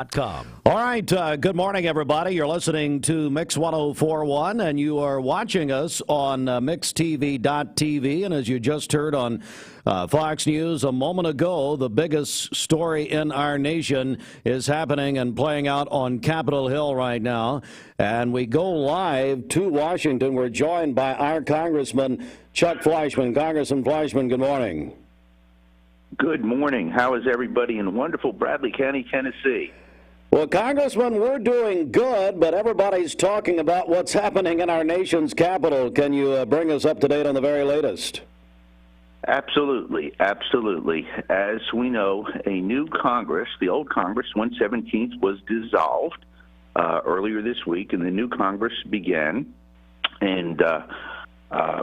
All right, good morning, everybody. You're listening to Mix 1041, and you are watching us on mixtv.tv. And as you just heard on Fox News a moment ago, the biggest story in our nation is happening and playing out on Capitol Hill right now. And we go live to Washington. We're joined by our Congressman, Chuck Fleishmann. Congressman Fleishmann, good morning. Good morning. How is everybody in wonderful Bradley County, Tennessee? Well, Congressman, we're doing good, but everybody's talking about what's happening in our nation's capital. Can you bring us up to date on the very latest? Absolutely, absolutely. As we know, a new Congress, the old Congress, 117th, was dissolved earlier this week, and the new Congress began. And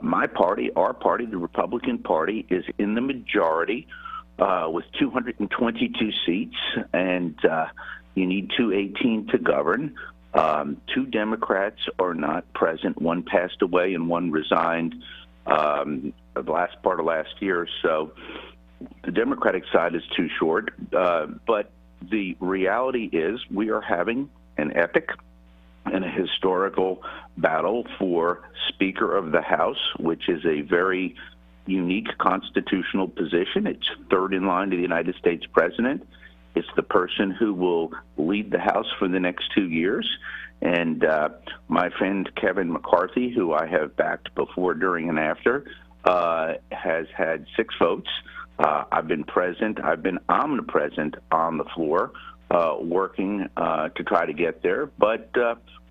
my party, our party, the Republican Party, is in the majority with 222 seats, and you need 218 to govern. Two Democrats are not present. One passed away and one resigned the last part of last year. So the Democratic side is too short. But the reality is we are having an epic and a historical battle for Speaker of the House, which is a very unique constitutional position. It's third in line to the United States president. It's the person who will lead the House for the next 2 years. And my friend Kevin McCarthy, who I have backed before, during, and after, has had 6 votes. I've been present. I've been omnipresent on the floor, working to try to get there. But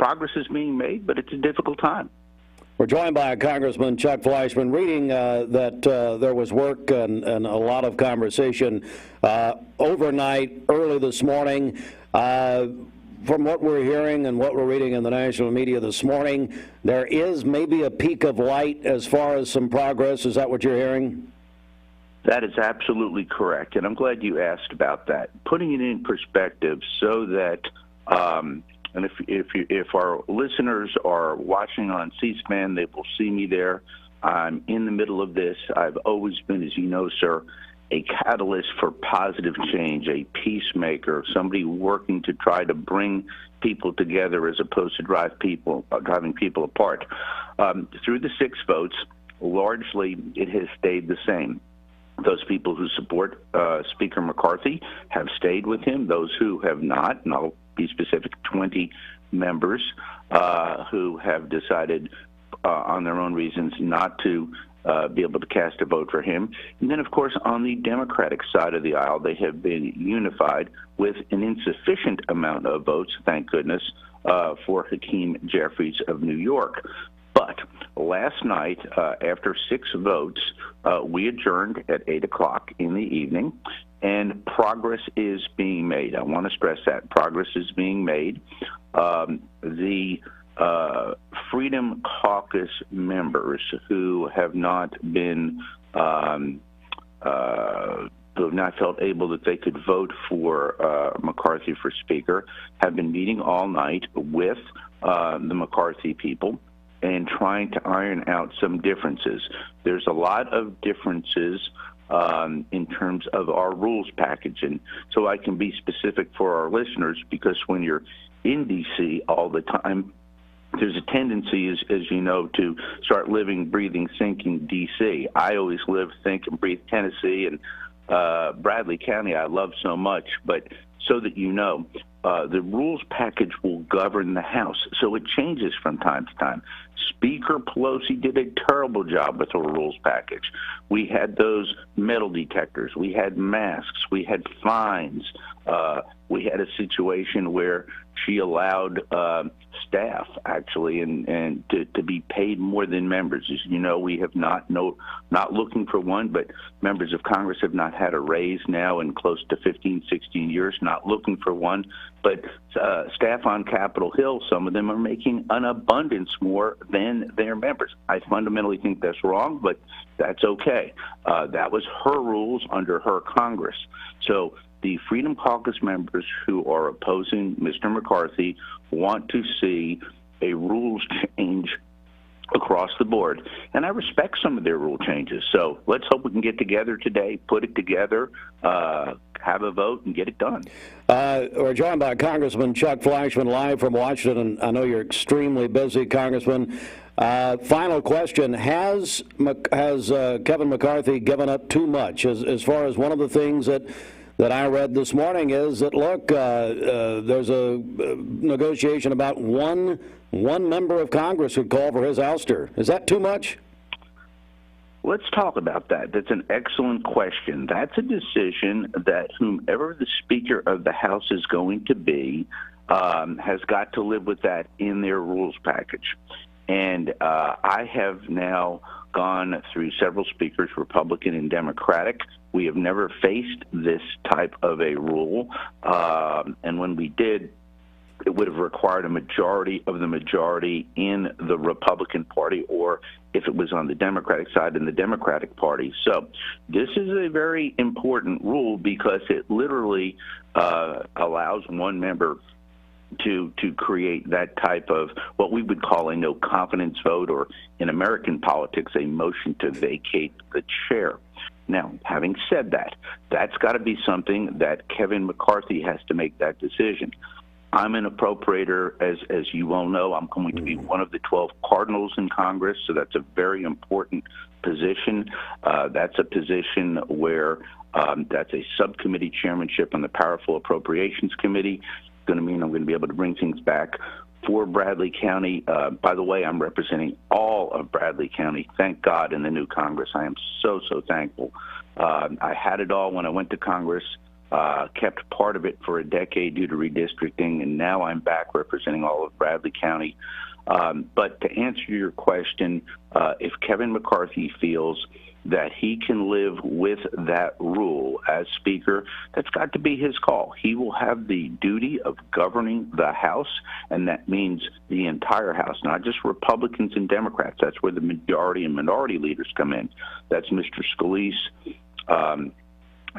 progress is being made, but it's a difficult time. We're joined by Congressman Chuck Fleishmann. Reading that there was work and a lot of conversation overnight, early this morning. From what we're hearing and what we're reading in the national media this morning, there is maybe a peak of light as far as some progress. Is that what you're hearing? That is absolutely correct, and I'm glad you asked about that. Putting it in perspective so that and if our listeners are watching on C-SPAN, they will see me there. I'm in the middle of this. I've always been, as you know, sir, a catalyst for positive change, a peacemaker, somebody working to try to bring people together as opposed to driving people apart. Through the 6 votes, largely it has stayed the same. Those people who support Speaker McCarthy have stayed with him. Those who have not, and I'll be specific, 20 members who have decided on their own reasons not to be able to cast a vote for him. And then, of course, on the Democratic side of the aisle, they have been unified with an insufficient amount of votes, thank goodness, for Hakeem Jeffries of New York. But last night, after 6 votes, we adjourned at 8 o'clock in the evening, and progress is being made. I want to stress that. Progress is being made. The Freedom Caucus members who have not been who have not felt able that they could vote for McCarthy for Speaker have been meeting all night with the McCarthy people and trying to iron out some differences. There's a lot of differences in terms of our rules package. And so I can be specific for our listeners, because when you're in D.C. all the time, there's a tendency, as you know, to start living, breathing, thinking D.C. I always live, think, and breathe Tennessee, and Bradley County I love so much. But so that you know, the rules package will govern the House, so it changes from time to time. Speaker Pelosi did a terrible job with her rules package. We had those metal detectors. We had masks. We had fines. We had a situation where she allowed staff, actually, and to be paid more than members. As you know, we have not looking for one, but members of Congress have not had a raise now in close to 15, 16 years, not looking for one. But staff on Capitol Hill, some of them are making an abundance more than their members. I fundamentally think that's wrong, but that's okay. That was her rules under her Congress. So the Freedom Caucus members who are opposing Mr. McCarthy want to see a rules change across the board. And I respect some of their rule changes. So let's hope we can get together today, put it together, have a vote, and get it done. We're joined by Congressman Chuck Fleishmann live from Washington. I know you're extremely busy, Congressman. Final question: Has Kevin McCarthy given up too much? As far as one of the things that I read this morning is that, look, there's a negotiation about one member of Congress who called for his ouster. Is that too much? Let's talk about that. That's an excellent question. That's a decision that whomever the Speaker of the House is going to be has got to live with that in their rules package. And I have now gone through several speakers, Republican and Democratic. We have never faced this type of a rule. And when we did, it would have required a majority of the majority in the Republican Party, or if it was on the Democratic side, in the Democratic Party. So this is a very important rule because it literally allows one member to create that type of what we would call a no confidence vote, or in American politics, a motion to vacate the chair. Now, having said that, that's got to be something that Kevin McCarthy has to make that decision. I'm an appropriator, as you all know. I'm going to be one of the 12 cardinals in Congress, so that's a very important position. That's a position where that's a subcommittee chairmanship on the Powerful Appropriations Committee. It's going to mean I'm going to be able to bring things back for Bradley County. By the way, I'm representing all of Bradley County, thank God, in the new Congress. I am so thankful. I had it all when I went to Congress. Kept part of it for a decade due to redistricting, and now I'm back representing all of Bradley County. But to answer your question, if Kevin McCarthy feels that he can live with that rule as Speaker, that's got to be his call. He will have the duty of governing the House, and that means the entire House, not just Republicans and Democrats. That's where the majority and minority leaders come in. That's Mr. Scalise,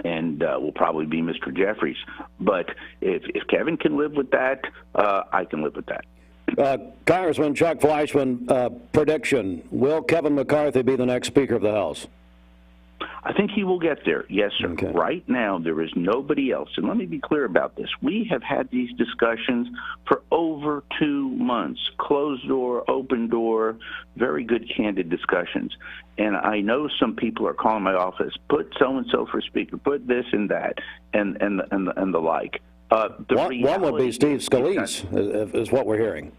and will probably be Mr. Jeffries. But if Kevin can live with that, I can live with that. Congressman Chuck Fleishmann, prediction: will Kevin McCarthy be the next Speaker of the House? I think he will get there, yes, sir. Okay. Right now, there is nobody else. And let me be clear about this. We have had these discussions for over 2 months, closed door, open door, very good, candid discussions. And I know some people are calling my office, put so-and-so for Speaker, put this and that, and the like. One would be Steve Scalise, is what we're hearing.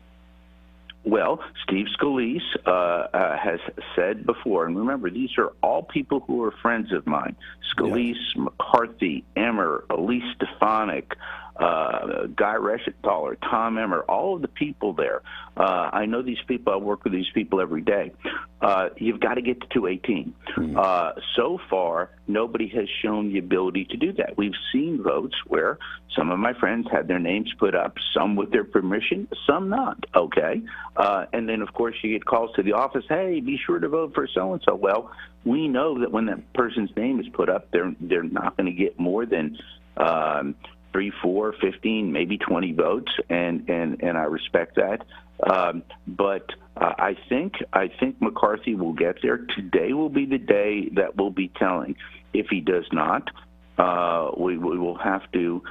Well, Steve Scalise has said before, and remember, these are all people who are friends of mine: Scalise, McCarthy, Emmer, Elise Stefanik, Guy Reschenthaler, Tom Emmer, all of the people there. I know these people. I work with these people every day. You've got to get to 218. So far, nobody has shown the ability to do that. We've seen votes where some of my friends had their names put up, some with their permission, some not, okay? And then, of course, you get calls to the office, hey, be sure to vote for so-and-so. Well, we know that when that person's name is put up, they're not going to get more than 3, 4, 15, maybe 20 votes, and I respect that. But I think McCarthy will get there. Today will be the day that will be telling. If he does not, we will have to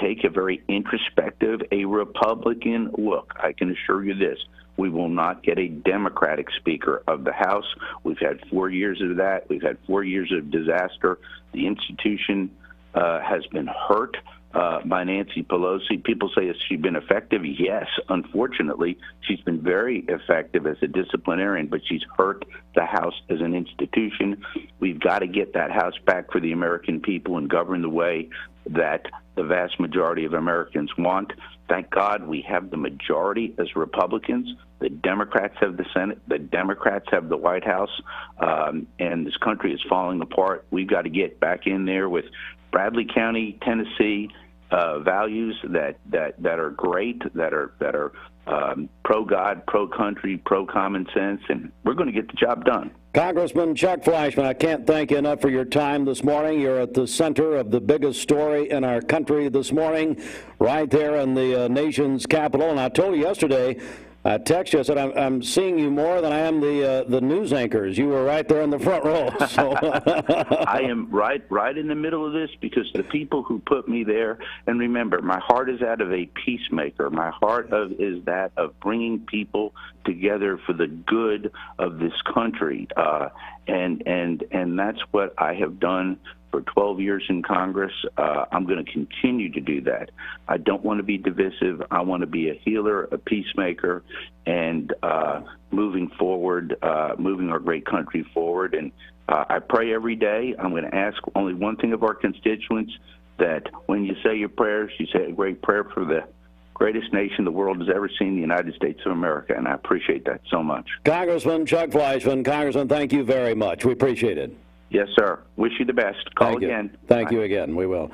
take a very introspective, a Republican look. I can assure you this. We will not get a Democratic Speaker of the House. We've had 4 years of that. We've had 4 years of disaster. The institution has been hurt by Nancy Pelosi. People say, has she been effective? Yes, unfortunately. She's been very effective as a disciplinarian, but she's hurt the House as an institution. We've got to get that House back for the American people and govern the way that the vast majority of Americans want. Thank God we have the majority as Republicans. The Democrats have the Senate. The Democrats have the White House. And this country is falling apart. We've got to get back in there with Bradley County, Tennessee, values that are great, that are pro-God, pro-country, pro-common sense, and we're going to get the job done. Congressman Chuck Fleishmann, I can't thank you enough for your time this morning. You're at the center of the biggest story in our country this morning, right there in the nation's capital. And I told you yesterday, I text you, I said, I'm seeing you more than I am the news anchors. You were right there in the front row. So. I am right in the middle of this because the people who put me there, and remember, my heart is that of a peacemaker. My heart is that of bringing people together for the good of this country. And that's what I have done for 12 years in Congress. I'm going to continue to do that. I don't want to be divisive. I want to be a healer, a peacemaker, and moving forward, moving our great country forward. And I pray every day. I'm going to ask only one thing of our constituents, that when you say your prayers, you say a great prayer for the greatest nation the world has ever seen, the United States of America, and I appreciate that so much. Congressman Chuck Fleishmann, Congressman, thank you very much. We appreciate it. Yes, sir. Wish you the best. Call again. Thank you again. We will.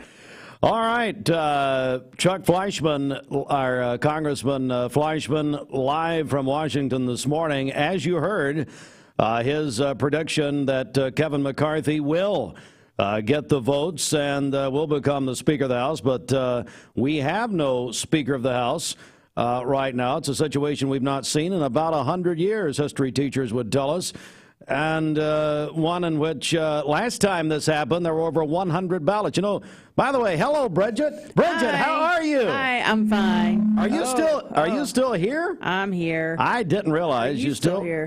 All right. Chuck Fleishmann, our Congressman Fleishmann, live from Washington this morning. As you heard, his prediction that Kevin McCarthy will get the votes and will become the Speaker of the House. But we have no Speaker of the House right now. It's a situation we've not seen in about 100 years, history teachers would tell us. And one in which last time this happened, there were over 100 ballots. You know, by the way, hello, Bridget. Bridget, Hi. how are you? Hi, I'm fine. Are you still here? I'm here. I didn't realize Are you still here?